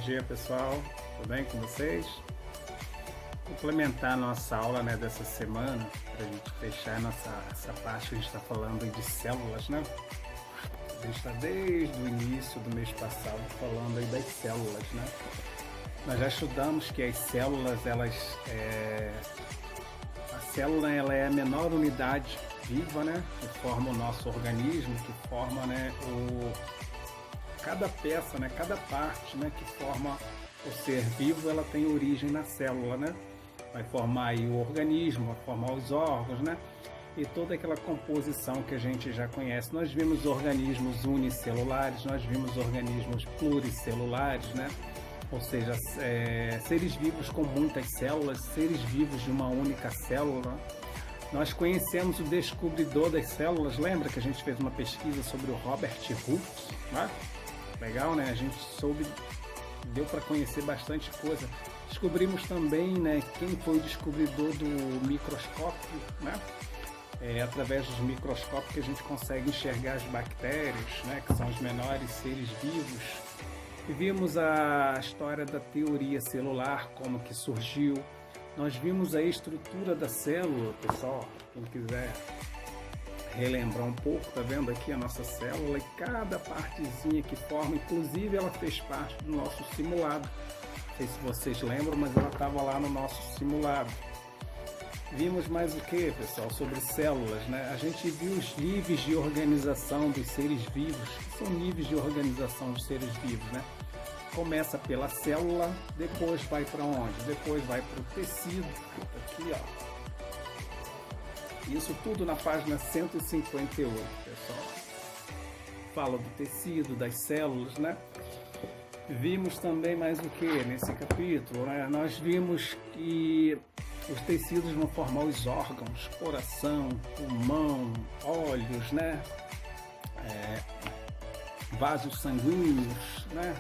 dia, pessoal, tudo bem com vocês? Complementar a nossa aula, né, dessa semana, para a gente fechar essa parte que a gente está falando aí de células, né? A gente está desde o início do mês passado falando aí das células, né? Nós já estudamos que as células, a célula ela é a menor unidade viva, né, que forma o nosso organismo, que forma, né, cada peça, né, cada parte, né, que forma o ser vivo, ela tem origem na célula, né? Vai formar aí o organismo, vai formar os órgãos, né? E toda aquela composição que a gente já conhece. Nós vimos organismos unicelulares, nós vimos organismos pluricelulares, né? Ou seja, seres vivos com muitas células, seres vivos de uma única célula. Nós conhecemos o descobridor das células, lembra que a gente fez uma pesquisa sobre o Robert Hooke, né? Legal, né? A gente deu para conhecer bastante coisa. Descobrimos também, né, quem foi o descobridor do microscópio, né? Através dos microscópios que a gente consegue enxergar as bactérias, né, que são os menores seres vivos. E vimos a história da teoria celular, como que surgiu. Nós vimos a estrutura da célula, pessoal, quem quiser relembrar um pouco, tá vendo aqui a nossa célula e cada partezinha que forma, inclusive ela fez parte do nosso simulado. Não sei se vocês lembram, mas ela estava lá no nosso simulado. Vimos mais o que, pessoal, sobre células, né? A gente viu os níveis de organização dos seres vivos, que são níveis de organização dos seres vivos, né? Começa pela célula, depois vai para onde? Depois vai para o tecido, aqui ó. Isso tudo na página 158, pessoal. Fala do tecido, das células, né? Vimos também mais o que nesse capítulo, né? Nós vimos que os tecidos vão formar os órgãos, coração, pulmão, olhos, né? Vasos sanguíneos, né?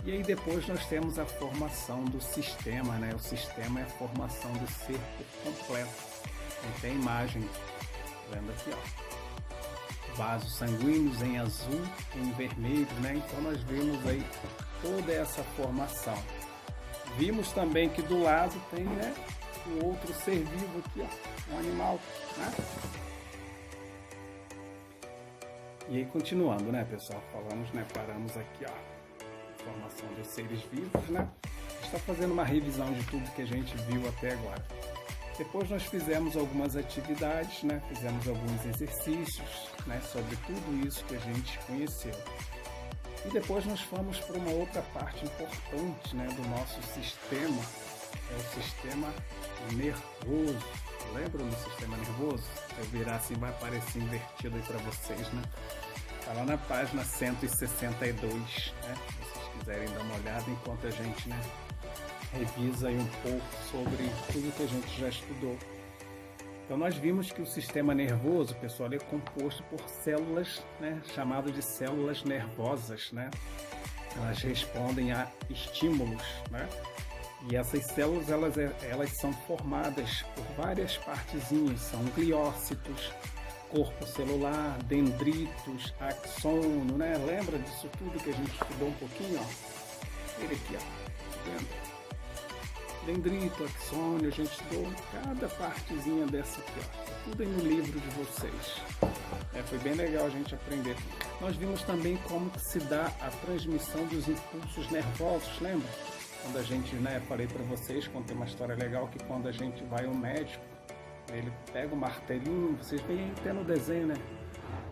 E aí depois nós temos a formação do sistema, né? O sistema é a formação do ser por completo. Tem a imagem, vendo aqui, ó. Vasos sanguíneos em azul, em vermelho, né? Então nós vimos aí toda essa formação. Vimos também que do lado tem, né, o outro ser vivo aqui, ó, um animal, né? E aí continuando, né, pessoal? Falamos, né? Paramos aqui, ó. Formação dos seres vivos, né? A gente está fazendo uma revisão de tudo que a gente viu até agora. Depois nós fizemos algumas atividades, né? Fizemos alguns exercícios, né? Sobre tudo isso que a gente conheceu. E depois nós fomos para uma outra parte importante, né? Do nosso sistema, é o sistema nervoso. Lembram do sistema nervoso? Se eu virar assim vai aparecer invertido aí para vocês, né? Está lá na página 162, né? Se vocês quiserem dar uma olhada enquanto a gente, né, revisa aí um pouco sobre tudo que a gente já estudou. Então nós vimos que o sistema nervoso, pessoal, é composto por células, né, chamado de células nervosas, né? Elas respondem a estímulos, né? E essas células elas são formadas por várias partezinhas, são gliócitos, corpo celular, dendritos, axônio, né? Lembra disso tudo que a gente estudou um pouquinho, ó? Ele aqui, ó, tá vendo? Dendrito, axônio, a gente estudou cada partezinha dessa aqui, ó. Tá tudo aí no livro de vocês. Foi bem legal a gente aprender. Nós vimos também como que se dá a transmissão dos impulsos nervosos, lembra? Quando a gente, né, falei para vocês, contei uma história legal, que quando a gente vai ao médico, ele pega o martelinho, vocês veem até no desenho, né?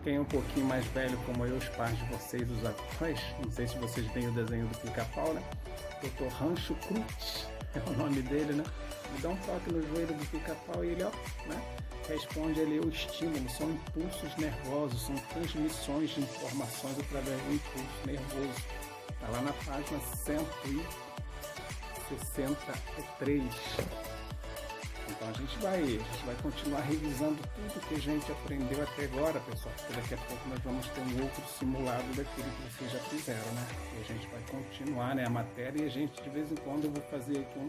Quem é um pouquinho mais velho, como eu, os pais de vocês, os avós, não sei se vocês veem o desenho do Pica-Pau, né? Dr. Rancho Cruz, é o nome dele, né? Ele dá um toque no joelho do Pica-Pau e ele, ó, né, responde ali o estímulo. São impulsos nervosos, são transmissões de informações através do impulso nervoso. Tá lá na página 163. Então a gente vai continuar revisando tudo que a gente aprendeu até agora, pessoal, porque daqui a pouco nós vamos ter um outro simulado daquilo que vocês já fizeram, né? E a gente vai continuar, né, a matéria, e a gente, de vez em quando, eu vou fazer aqui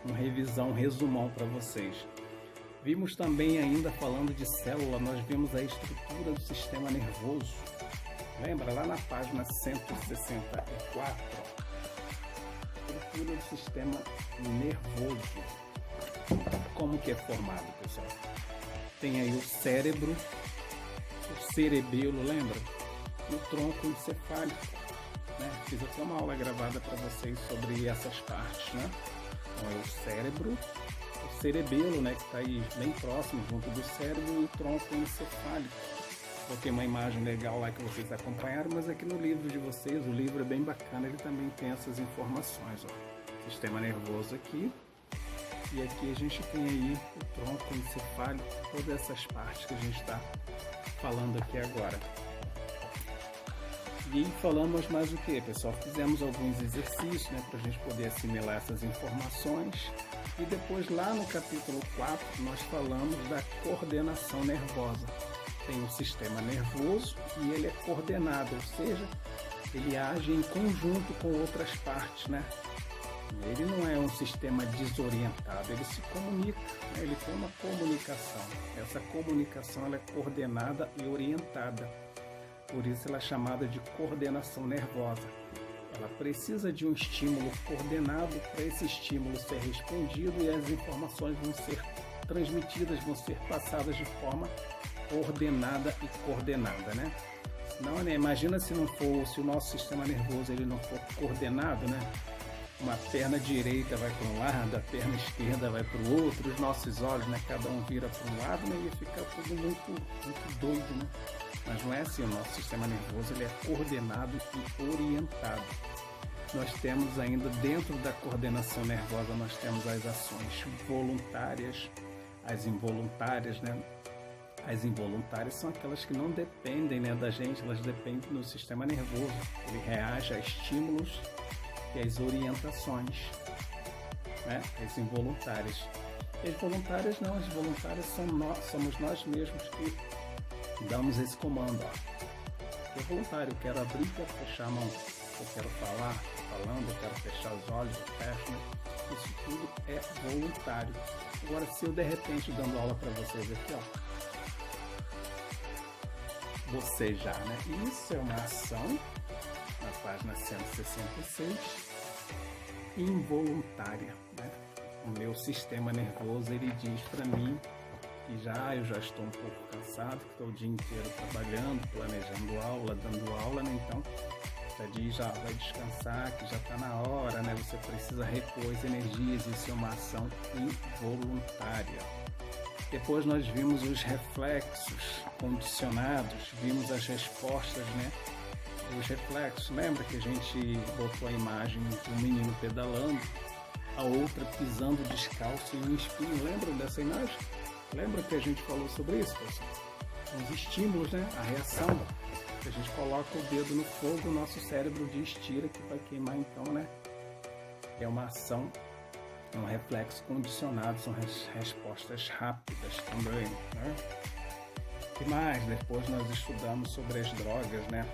uma revisão, um resumão para vocês. Vimos também, ainda falando de célula, nós vimos a estrutura do sistema nervoso. Lembra? Lá na página 164, estrutura do sistema nervoso. Como que é formado, pessoal? Tem aí o cérebro, o cerebelo, lembra? E o tronco encefálico, né? Fiz até uma aula gravada para vocês sobre essas partes, né? Então é o cérebro, o cerebelo, né, que está aí bem próximo, junto do cérebro, e o tronco encefálico. Botei uma imagem legal lá que vocês acompanharam, mas aqui no livro de vocês, o livro é bem bacana, ele também tem essas informações, ó. Sistema nervoso aqui, e aqui a gente tem aí o tronco encefálico, todas essas partes que a gente está falando aqui agora. E falamos mais o que, pessoal? Fizemos alguns exercícios, né, para a gente poder assimilar essas informações. E depois, lá no capítulo 4, nós falamos da coordenação nervosa. Tem o sistema nervoso e ele é coordenado, ou seja, ele age em conjunto com outras partes, né? Ele não é um sistema desorientado, ele se comunica, né? Ele tem uma comunicação. Essa comunicação ela é coordenada e orientada. Por isso ela é chamada de coordenação nervosa. Ela precisa de um estímulo coordenado para esse estímulo ser respondido e as informações vão ser transmitidas, vão ser passadas de forma ordenada e coordenada, né? Não, né? Imagina se o nosso sistema nervoso ele não for coordenado, né? Uma perna direita vai para um lado, a perna esquerda vai para o outro, os nossos olhos, né? Cada um vira para um lado, né? E fica tudo muito doido, né? Mas não é assim, o nosso sistema nervoso ele é coordenado e orientado. Nós temos ainda, dentro da coordenação nervosa, nós temos as ações voluntárias, as involuntárias, né? As involuntárias são aquelas que não dependem, né, da gente, elas dependem do sistema nervoso. Ele reage a estímulos e às orientações, né? As involuntárias. E as voluntárias não, as voluntárias somos nós mesmos que damos esse comando, ó. É voluntário, eu quero abrir, quero fechar a mão, eu quero falar, falando, eu quero fechar os olhos, eu fecho, né? Isso tudo é voluntário. Agora, se eu de repente dando aula para vocês aqui, ó, bocejar, né? Isso é uma ação, na página 166, involuntária, né? O meu sistema nervoso, ele diz para mim que eu já estou um pouco cansado, que estou o dia inteiro trabalhando, planejando aula, dando aula, né? Então, já diz, já vai descansar, que já está na hora, né? Você precisa repor as energias, isso é uma ação involuntária. Depois nós vimos os reflexos condicionados, vimos as respostas, né? Os reflexos, lembra que a gente botou a imagem de um menino pedalando, a outra pisando descalço em um espinho, lembram dessa imagem? Lembra que a gente falou sobre isso, pessoal? Os estímulos, né? A reação, que a gente coloca o dedo no fogo, o nosso cérebro diz tira que vai queimar então, né? É uma ação, um reflexo condicionado, são respostas rápidas também, né? O que mais? Depois nós estudamos sobre as drogas, né?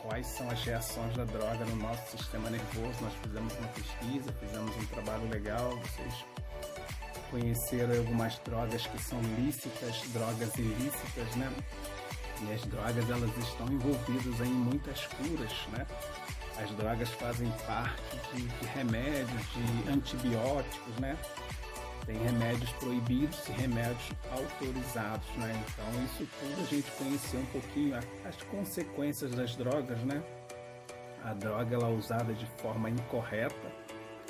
Quais são as reações da droga no nosso sistema nervoso. Nós fizemos uma pesquisa, fizemos um trabalho legal, vocês conheceram algumas drogas que são lícitas, drogas ilícitas, né? E as drogas, elas estão envolvidas em muitas curas, né? As drogas fazem parte de remédios, de antibióticos, né? Tem remédios proibidos e remédios autorizados, né? Então, isso tudo a gente conheceu um pouquinho, as consequências das drogas, né? A droga, ela é usada de forma incorreta,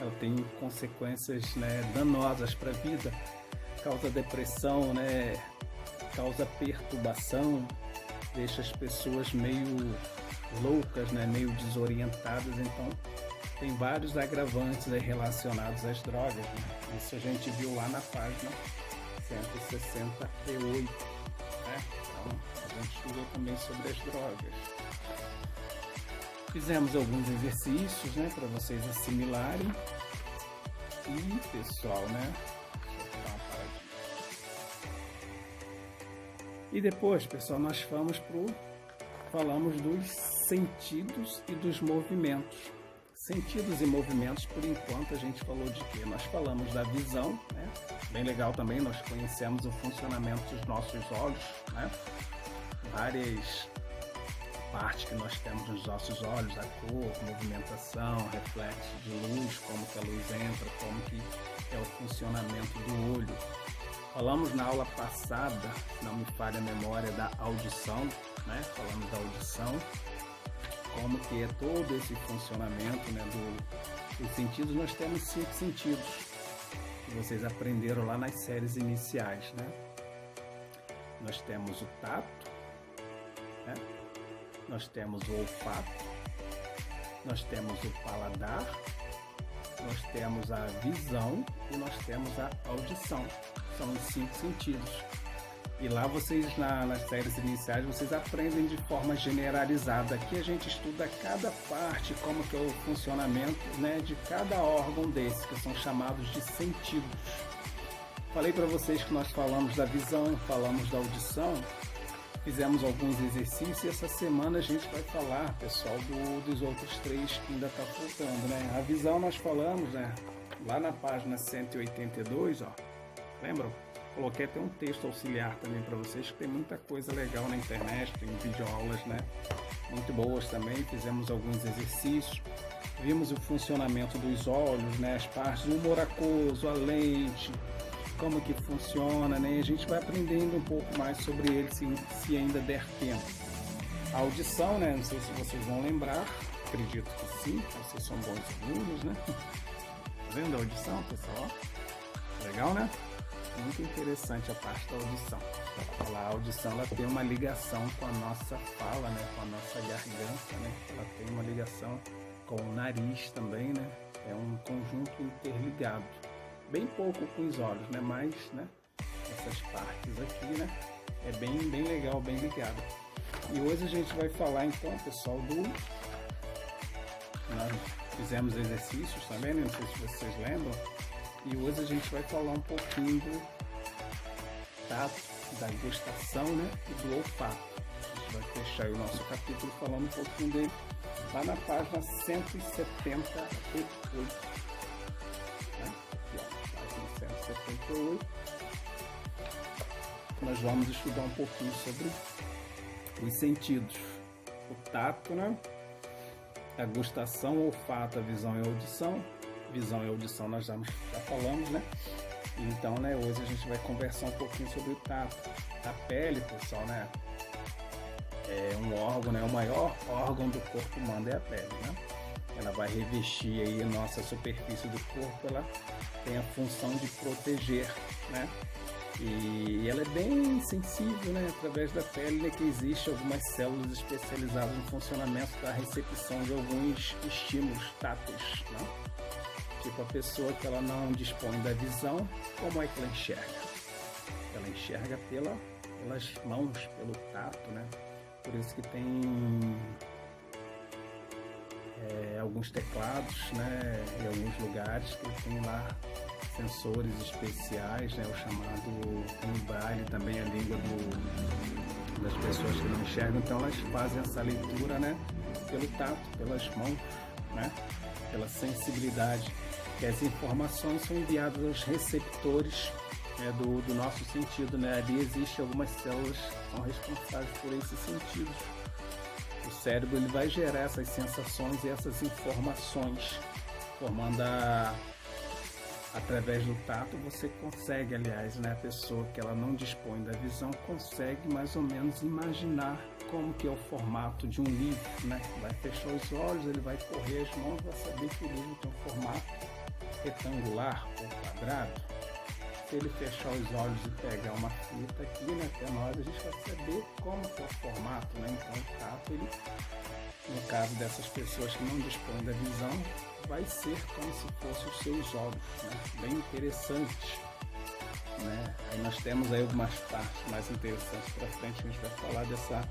ela tem consequências, né, danosas para a vida, causa depressão, né? Causa perturbação, deixa as pessoas meio loucas, né? Meio desorientadas, então tem vários agravantes aí relacionados às drogas, né? Isso a gente viu lá na página 168, né? Então, a gente estudou também sobre as drogas. Fizemos alguns exercícios, né, para vocês assimilarem. E, pessoal, né? Deixa eu dar uma paradinha. E depois, pessoal, nós falamos dos sentidos e dos movimentos. Sentidos e movimentos, por enquanto, a gente falou de quê? Nós falamos da visão, né? Bem legal também, nós conhecemos o funcionamento dos nossos olhos, né? Várias parte que nós temos nos nossos olhos, a cor, movimentação, reflexo de luz, como que a luz entra, como que é o funcionamento do olho. Falamos na aula passada, se não me falha a memória, da audição, né? Falamos da audição, como que é todo esse funcionamento, né, dos sentidos. Nós temos 5 sentidos, que vocês aprenderam lá nas séries iniciais, né? Nós temos o tato, né? Nós temos o olfato, nós temos o paladar, nós temos a visão e nós temos a audição. São os 5 sentidos. E lá vocês, nas séries iniciais, vocês aprendem de forma generalizada. Aqui a gente estuda cada parte, como que é o funcionamento, né, de cada órgão desse, que são chamados de sentidos. Falei para vocês que nós falamos da visão, falamos da audição, fizemos alguns exercícios e essa semana a gente vai falar, pessoal, dos outros 3 que ainda está faltando, né? A visão nós falamos, né, lá na página 182, ó, lembram? Coloquei até um texto auxiliar também para vocês, que tem muita coisa legal na internet, tem videoaulas, né, muito boas também. Fizemos alguns exercícios, vimos o funcionamento dos olhos, né, as partes, o humor aquoso, a lente, como que funciona, né, e a gente vai aprendendo um pouco mais sobre ele se ainda der tempo. A audição, né, não sei se vocês vão lembrar, acredito que sim, vocês são bons alunos, né? Tá vendo a audição, pessoal? Legal, né? Muito interessante a parte da audição. A audição, ela tem uma ligação com a nossa fala, né, com a nossa garganta, né? Ela tem uma ligação com o nariz também, né? É um conjunto interligado. Bem pouco com os olhos, né? Mas, né, essas partes aqui, né, é bem legal, bem ligado. E hoje a gente vai falar então, pessoal, nós fizemos exercícios também, né? Não sei se vocês lembram. E hoje a gente vai falar um pouquinho do tato, da gustação, né, e do olfato. A gente vai fechar o nosso capítulo falando um pouquinho dele lá na página 178. Né? Aqui, ó, página 178. Nós vamos estudar um pouquinho sobre os sentidos. O tato, né? A gustação, o olfato, a visão e a audição. Visão e audição nós já falamos, né? Então, né, hoje a gente vai conversar um pouquinho sobre o tato. A pele, pessoal, né, é um órgão, né, o maior órgão do corpo humano é a pele, né? Ela vai revestir aí a nossa superfície do corpo, ela tem a função de proteger, né? E ela é bem sensível, né, através da pele, né, que existe algumas células especializadas no funcionamento da recepção de alguns estímulos táteis, né? Tipo, a pessoa que ela não dispõe da visão, como é que ela enxerga? Ela enxerga pelas mãos, pelo tato, né? Por isso que tem alguns teclados, né, em alguns lugares que tem lá sensores especiais, né, o chamado, tem o braille também, a língua das pessoas que não enxergam, então elas fazem essa leitura, né, pelo tato, pelas mãos, né, pela sensibilidade, que as informações são enviadas aos receptores, né, do nosso sentido, né? Ali existem algumas células que são responsáveis por esses sentidos. O cérebro, ele vai gerar essas sensações e essas informações, formando através do tato. Você consegue, aliás, né, a pessoa que ela não dispõe da visão consegue mais ou menos imaginar como que é o formato de um livro, né? Vai fechar os olhos, ele vai correr as mãos, vai saber que o livro tem um formato retangular ou quadrado. Se ele fechar os olhos e pegar uma fita aqui, né, até nós, a gente vai saber como que é o formato, né? Então o tato, ele, no caso dessas pessoas que não dispõem da visão, vai ser como se fossem os seus olhos, né? Bem interessante, né? Aí nós temos aí algumas partes mais interessantes para frente, a gente vai falar dessa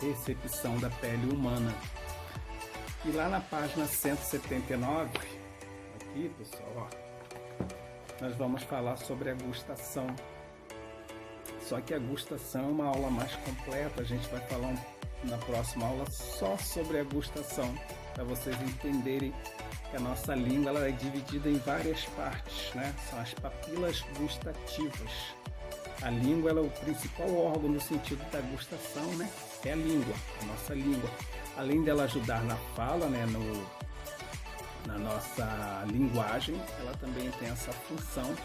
recepção da pele humana. E lá na página 179, aqui, pessoal, ó, nós vamos falar sobre a gustação. Só que a gustação é uma aula mais completa, a gente vai falar na próxima aula só sobre a gustação, para vocês entenderem que a nossa língua, ela é dividida em várias partes, né? São as papilas gustativas. A língua, ela é o principal órgão no sentido da gustação, né? é a língua, a nossa língua. Além dela ajudar na fala, né, na nossa linguagem, ela também tem essa função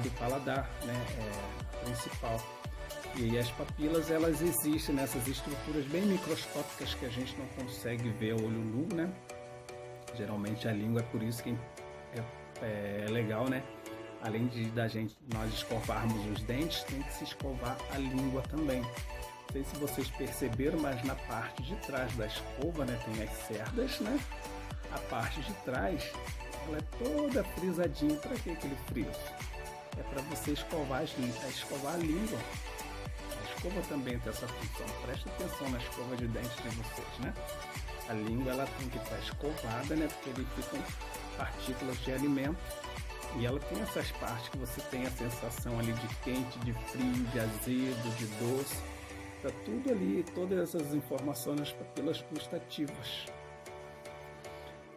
do paladar, né, principal. E aí as papilas, elas existem nessas estruturas bem microscópicas que a gente não consegue ver a olho nu, né? Geralmente a língua, é por isso que é legal, né? Além nós escovarmos os dentes, tem que se escovar a língua também. Não sei se vocês perceberam, mas na parte de trás da escova, né, tem as cerdas, né? A parte de trás, ela é toda frisadinha. Para que aquele friso? É para você escovar a língua. A escova também tem essa função. Presta atenção na escova de dentes de vocês, né? A língua, ela tem que estar escovada, né? Porque ali ficam partículas de alimento. E ela tem essas partes que você tem a sensação ali de quente, de frio, de azedo, de doce. Tá tudo ali, todas essas informações nas papilas gustativas.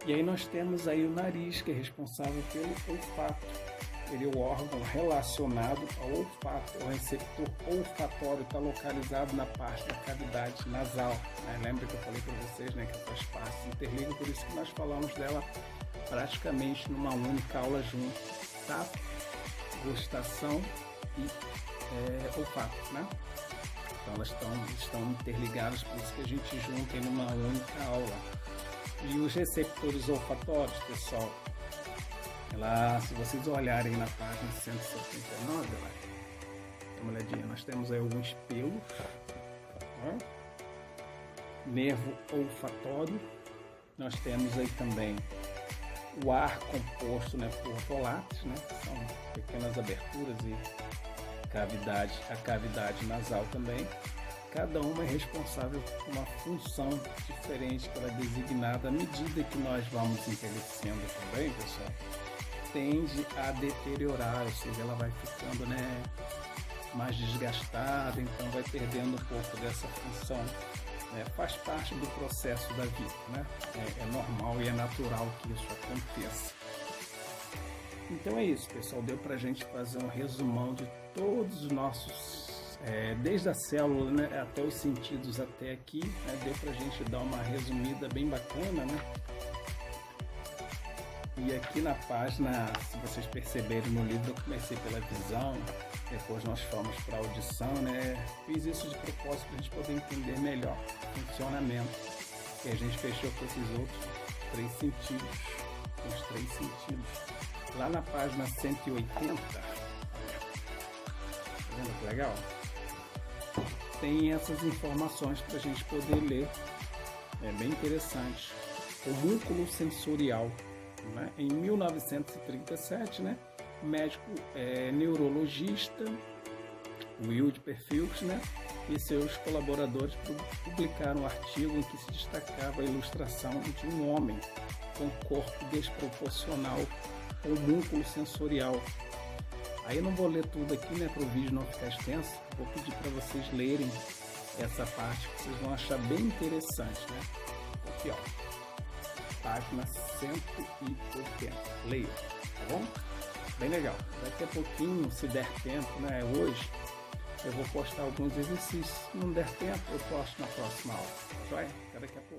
E aí nós temos aí o nariz, que é responsável pelo olfato. Ele é o órgão relacionado ao olfato. O receptor olfatório está localizado na parte da cavidade nasal, né? Lembra que eu falei para vocês, né, que essas partes se interligam, por isso que nós falamos dela praticamente numa única aula junto, tá? Gustação e olfato, né? Então elas estão interligadas, por isso que a gente junta em uma única aula. E os receptores olfatórios, pessoal, se vocês olharem na página 179, dá uma olhadinha, nós temos aí alguns pelos, tá? Nervo olfatório, nós temos aí também o ar composto, né, por volates, né, que são pequenas aberturas, e a cavidade nasal também. Cada uma é responsável por uma função diferente que ela é designada. À medida que nós vamos envelhecendo também, pessoal, tende a deteriorar, ou seja, ela vai ficando, né, mais desgastada, então vai perdendo um pouco dessa função. Faz parte do processo da vida, né? É normal e é natural que isso aconteça. Então é isso, pessoal. Deu pra gente fazer um resumão de todos os nossos, desde a célula, né, até os sentidos até aqui, né? Deu pra gente dar uma resumida bem bacana, né? E aqui na página, se vocês perceberem no livro, eu comecei pela visão, depois nós fomos para a audição, né? Fiz isso de propósito para a gente poder entender melhor o funcionamento. E a gente fechou com esses outros 3 sentidos, os 3 sentidos. Lá na página 180, tá vendo que legal? Tem essas informações para a gente poder ler, é bem interessante. O músculo sensorial. Né? Em 1937, né, o médico neurologista Wilder Phillips, né, e seus colaboradores publicaram um artigo em que se destacava a ilustração de um homem com corpo desproporcional ou músculo sensorial. Aí eu não vou ler tudo aqui, né, para o vídeo não ficar extenso. Vou pedir para vocês lerem essa parte que vocês vão achar bem interessante, né? Aqui, ó. Página 180. Leia, tá bom? Bem legal. Daqui a pouquinho, se der tempo, né? Hoje, eu vou postar alguns exercícios. Se não der tempo, eu posto na próxima aula. Tá joia? Até daqui a pouco.